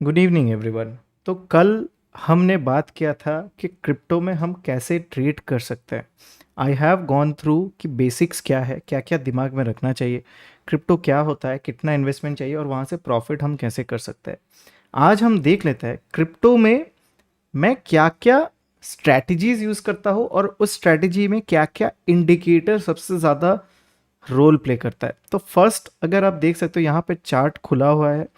Good evening everyone. तो कल हमने बात किया था कि क्रिप्टो में हम कैसे ट्रेड कर सकते हैं। आई हैव गॉन थ्रू कि बेसिक्स क्या है, क्या क्या दिमाग में रखना चाहिए, क्रिप्टो क्या होता है, कितना इन्वेस्टमेंट चाहिए और वहाँ से प्रॉफिट हम कैसे कर सकते हैं। आज हम देख लेते हैं क्रिप्टो में मैं क्या क्या स्ट्रैटेजीज यूज़ करता हूँ और उस स्ट्रैटेजी में क्या क्या इंडिकेटर सबसे ज़्यादा रोल प्ले करता है। तो फर्स्ट अगर आप देख सकते हो यहाँ पे चार्ट खुला हुआ है,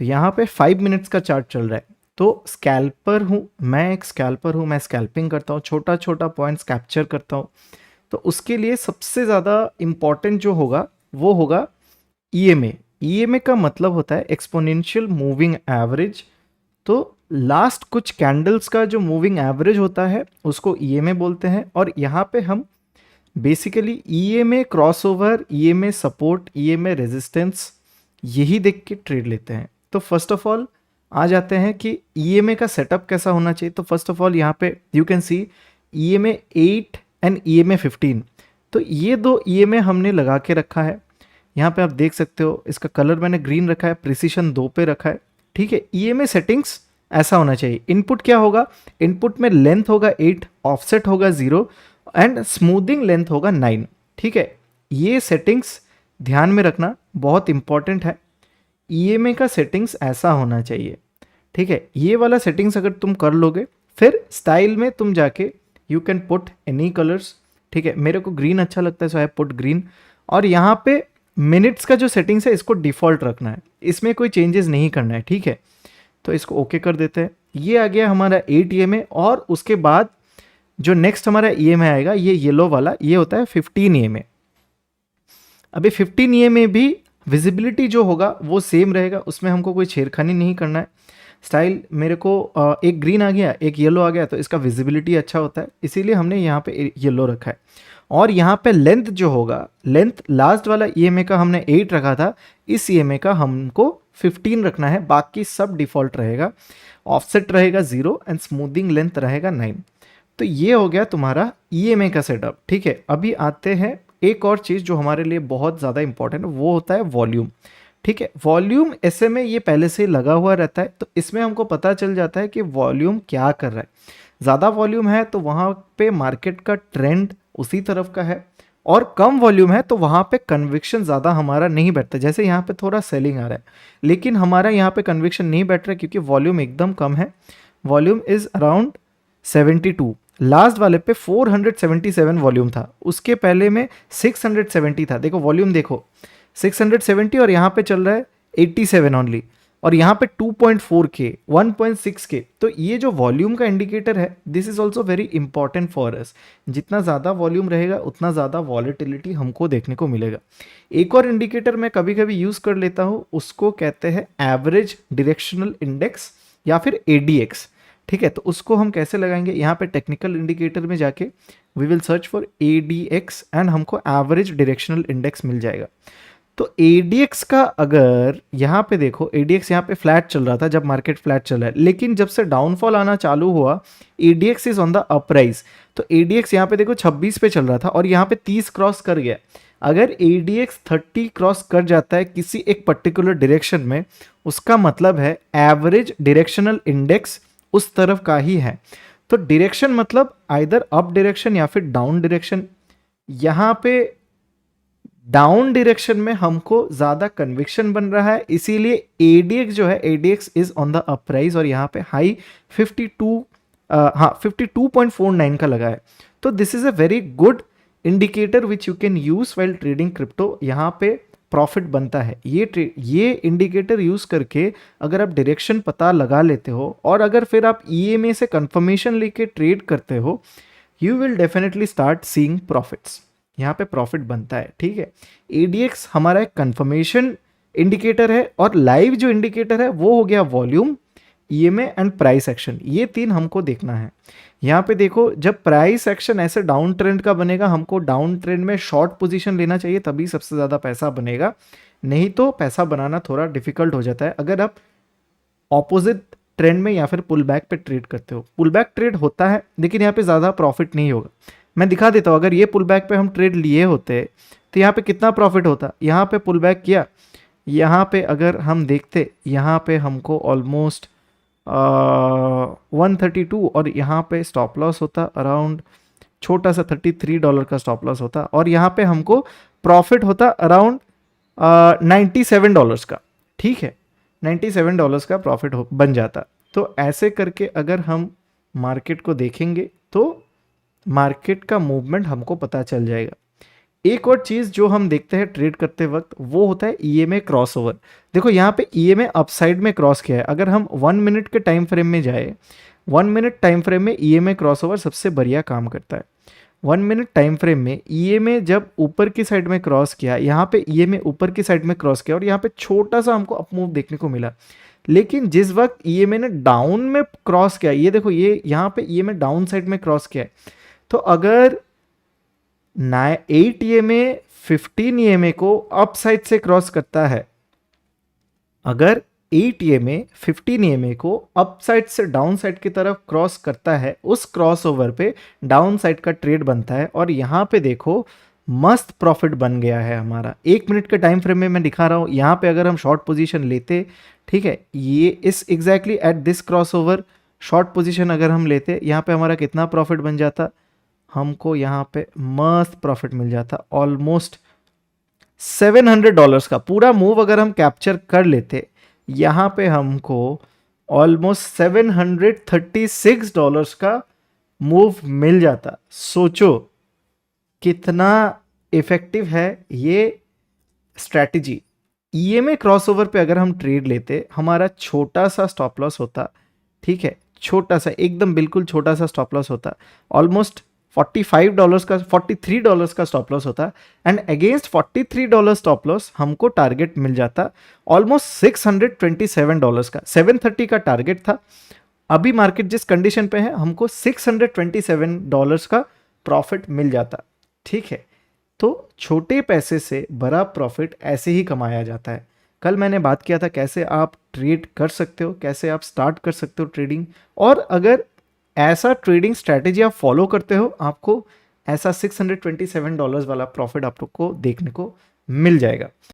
तो यहाँ पे 5 मिनट्स का चार्ट चल रहा है। तो स्कैल्पर हूँ मैं, एक स्कैल्पर हूँ, मैं स्कैल्पिंग करता हूँ, छोटा छोटा पॉइंट्स कैप्चर करता हूँ। तो उसके लिए सबसे ज़्यादा इम्पॉर्टेंट जो होगा वो होगा ईएमए। ईएमए का मतलब होता है एक्सपोनेंशियल मूविंग एवरेज। तो लास्ट कुछ कैंडल्स का जो मूविंग एवरेज होता है उसको ईएमए बोलते हैं। और यहाँ पे हम basically EMA crossover, EMA support, EMA resistance यही देख के ट्रेड लेते हैं। तो फर्स्ट ऑफ ऑल आ जाते हैं कि ईएमए का सेटअप कैसा होना चाहिए। तो फर्स्ट ऑफ ऑल यहाँ पे you can see EMA 8 and EMA 15। तो ये दो ईएमए हमने लगा के रखा है। यहाँ पे आप देख सकते हो इसका कलर मैंने ग्रीन रखा है, प्रिसीशन 2 पे रखा है। ठीक है, ईएमए सेटिंग्स ऐसा होना चाहिए। इनपुट क्या होगा, इनपुट में लेंथ होगा 8, ऑफसेट होगा 0 एंड स्मूथिंग लेंथ होगा 9। ठीक है, ये सेटिंग्स ध्यान में रखना बहुत इंपॉर्टेंट है। ईएमए का सेटिंग्स ऐसा होना चाहिए। ठीक है, ये वाला सेटिंग्स अगर तुम कर लोगे फिर स्टाइल में तुम जाके you can put any colours. ठीक है, मेरे को ग्रीन अच्छा लगता है सो आई पुट ग्रीन। और यहाँ पे मिनट्स का जो सेटिंग्स है इसको डिफ़ॉल्ट रखना है, इसमें कोई चेंजेस नहीं करना है। ठीक है, तो इसको ओके कर देते हैं। ये आ गया हमारा 8 ईएमए। और उसके बाद जो नेक्स्ट हमारा ईएमए आएगा ये येलो वाला, ये होता है 15 ईएमए। अभी 15 ईएमए भी विजिबिलिटी जो होगा वो सेम रहेगा, उसमें हमको कोई छेड़खानी नहीं करना है। स्टाइल मेरे को एक ग्रीन आ गया एक येलो आ गया तो इसका विजिबिलिटी अच्छा होता है, इसीलिए हमने यहाँ पे येलो रखा है। और यहाँ पे लेंथ जो होगा, लेंथ लास्ट वाला ईएमए का हमने 8 रखा था, इस ईएमए का हमको 15 रखना है, बाकी सब डिफ़ॉल्ट रहेगा। ऑफसेट रहेगा 0 एंड स्मूथिंग लेंथ रहेगा 9। तो ये हो गया तुम्हारा ईएमए का सेटअप। ठीक है, अभी आते हैं एक और चीज़ जो हमारे लिए बहुत ज़्यादा इंपॉर्टेंट है, वो होता है वॉल्यूम। ठीक है, वॉल्यूम ऐसे में ये पहले से लगा हुआ रहता है, तो इसमें हमको पता चल जाता है कि वॉल्यूम क्या कर रहा है। ज़्यादा वॉल्यूम है तो वहाँ पे मार्केट का ट्रेंड उसी तरफ का है, और कम वॉल्यूम है तो वहाँ पे कन्विक्शन ज़्यादा हमारा नहीं बैठता। जैसे यहाँ पे थोड़ा सेलिंग आ रहा है लेकिन हमारा यहाँ पे कन्विक्शन नहीं बैठ रहा है क्योंकि वॉल्यूम एकदम कम है। Volume is around 72। लास्ट वाले पे 477 वॉल्यूम था, उसके पहले में 670 था। देखो वॉल्यूम देखो 670 और यहाँ पे चल रहा है 87 ओनली, और यहाँ पे 2.4 के 1.6 के। तो ये जो वॉल्यूम का इंडिकेटर है this is also very important for us. जितना ज़्यादा वॉल्यूम रहेगा उतना ज़्यादा वॉलेटिलिटी हमको देखने को मिलेगा। एक और इंडिकेटर मैं कभी कभी यूज़ कर लेता हूँ, उसको कहते हैं एवरेज डायरेक्शनल इंडेक्स या फिर एडीएक्स। ठीक है, तो उसको हम कैसे लगाएंगे, यहाँ पे टेक्निकल इंडिकेटर में जाके we will search for ADX and हमको एवरेज डायरेक्शनल इंडेक्स मिल जाएगा। तो एडीएक्स का अगर यहाँ पे देखो, एडीएक्स यहाँ पे फ्लैट चल रहा था जब मार्केट फ्लैट चल रहा है, लेकिन जब से डाउनफॉल आना चालू हुआ एडीएक्स इज ऑन द अपराइज। तो एडीएक्स यहाँ पे देखो 26 पे चल रहा था और यहाँ पे 30 क्रॉस कर गया। अगर एडीएक्स 30 क्रॉस कर जाता है किसी एक पर्टिकुलर डायरेक्शन में, उसका मतलब है एवरेज डायरेक्शनल इंडेक्स उस तरफ का ही है। तो डायरेक्शन मतलब आइदर अप डायरेक्शन या फिर डाउन डायरेक्शन। यहाँ पे डाउन डायरेक्शन में हमको ज़्यादा कन्विक्शन बन रहा है, इसीलिए एडीएक्स जो है एडीएक्स इज ऑन द अपराइज और यहाँ पे हाई 52.49 का लगा है। तो this is a very good indicator which you can use while trading crypto. यहाँ पे प्रॉफिट बनता है। ये इंडिकेटर यूज करके अगर आप डायरेक्शन पता लगा लेते हो और अगर फिर आप ईएमए से कंफर्मेशन लेके ट्रेड करते हो, you will definitely start seeing profits. यहाँ पे प्रॉफिट बनता है। ठीक है, एडीएक्स हमारा एक कंफर्मेशन इंडिकेटर है और लाइव जो इंडिकेटर है वो हो गया volume, EMA and price action. ये तीन हमको देखना है। यहाँ पे देखो जब प्राइस एक्शन ऐसे डाउन ट्रेंड का बनेगा, हमको डाउन ट्रेंड में शॉर्ट पोजीशन लेना चाहिए, तभी सबसे ज़्यादा पैसा बनेगा, नहीं तो पैसा बनाना थोड़ा डिफिकल्ट हो जाता है अगर आप ऑपोजिट ट्रेंड में या फिर पुल बैक पे ट्रेड करते हो। पुल बैक ट्रेड होता है लेकिन यहाँ पे ज़्यादा प्रॉफिट नहीं होगा। मैं दिखा देता हूँ, अगर ये पुल बैक पे हम ट्रेड लिए होते तो यहाँ पे कितना प्रॉफिट होता। यहाँ पे पुल बैक किया, यहाँ पे अगर हम देखते, यहाँ पे हमको ऑलमोस्ट 132 और यहाँ पे स्टॉप लॉस होता अराउंड छोटा सा $33 का स्टॉप लॉस होता, और यहाँ पे हमको प्रॉफिट होता अराउंड $97 का। ठीक है, $97 का प्रॉफिट बन जाता। तो ऐसे करके अगर हम मार्केट को देखेंगे तो मार्केट का मूवमेंट हमको पता चल जाएगा। एक और चीज़ जो हम देखते हैं ट्रेड करते वक्त, वो होता है ईएमए क्रॉसओवर। देखो यहाँ पे ईएमए अपसाइड में क्रॉस किया है। अगर हम 1 मिनट के टाइम फ्रेम में जाए, 1 मिनट टाइम फ्रेम में ईएमए क्रॉसओवर सबसे बढ़िया काम करता है। 1 मिनट टाइम फ्रेम में ईएमए जब ऊपर की साइड में क्रॉस किया, यहाँ पे ईएमए ऊपर की साइड में क्रॉस किया और यहाँ पे छोटा सा हमको अपमूव देखने को मिला। लेकिन जिस वक्त ईएमए ने डाउन में क्रॉस किया, ये देखो ये यहाँ पे ईएमए डाउन साइड में क्रॉस किया है, तो अगर 8 ईएमए 15 ईएमए को अप साइड से क्रॉस करता है, अगर 8 ईएमए 15 ईएमए को अप साइड से डाउन साइड की तरफ क्रॉस करता है, उस क्रॉसओवर पे डाउन साइड का ट्रेड बनता है। और यहाँ पे देखो मस्त प्रॉफिट बन गया है हमारा। 1 मिनट के टाइम फ्रेम में मैं दिखा रहा हूँ, यहाँ पे अगर हम शॉर्ट पोजीशन लेते, ठीक है, ये इस exactly at this crossover short position अगर हम लेते, यहाँ पे हमारा कितना प्रॉफिट बन जाता, हमको यहाँ पे मस्त प्रॉफिट मिल जाता ऑलमोस्ट $700 का। पूरा मूव अगर हम कैप्चर कर लेते, यहाँ पे हमको ऑलमोस्ट $736 का मूव मिल जाता। सोचो कितना इफेक्टिव है ये स्ट्रैटेजी। ईएमए क्रॉसओवर पे अगर हम ट्रेड लेते, हमारा छोटा सा स्टॉप लॉस होता, ठीक है, छोटा सा एकदम बिल्कुल छोटा सा स्टॉप लॉस होता, ऑलमोस्ट $43 का स्टॉप लॉस होता, एंड अगेंस्ट $43 स्टॉप लॉस हमको टारगेट मिल जाता ऑलमोस्ट $627 का। 730 का टारगेट था। अभी मार्केट जिस कंडीशन पे है, हमको $627 का प्रॉफिट मिल जाता। ठीक है, तो छोटे पैसे से बड़ा प्रॉफिट ऐसे ही कमाया जाता है। कल मैंने बात किया था कैसे आप ट्रेड कर सकते हो, कैसे आप स्टार्ट कर सकते हो ट्रेडिंग, और अगर ऐसा ट्रेडिंग स्ट्रैटेजी आप फॉलो करते हो, आपको ऐसा $627 वाला प्रॉफिट आपको देखने को मिल जाएगा।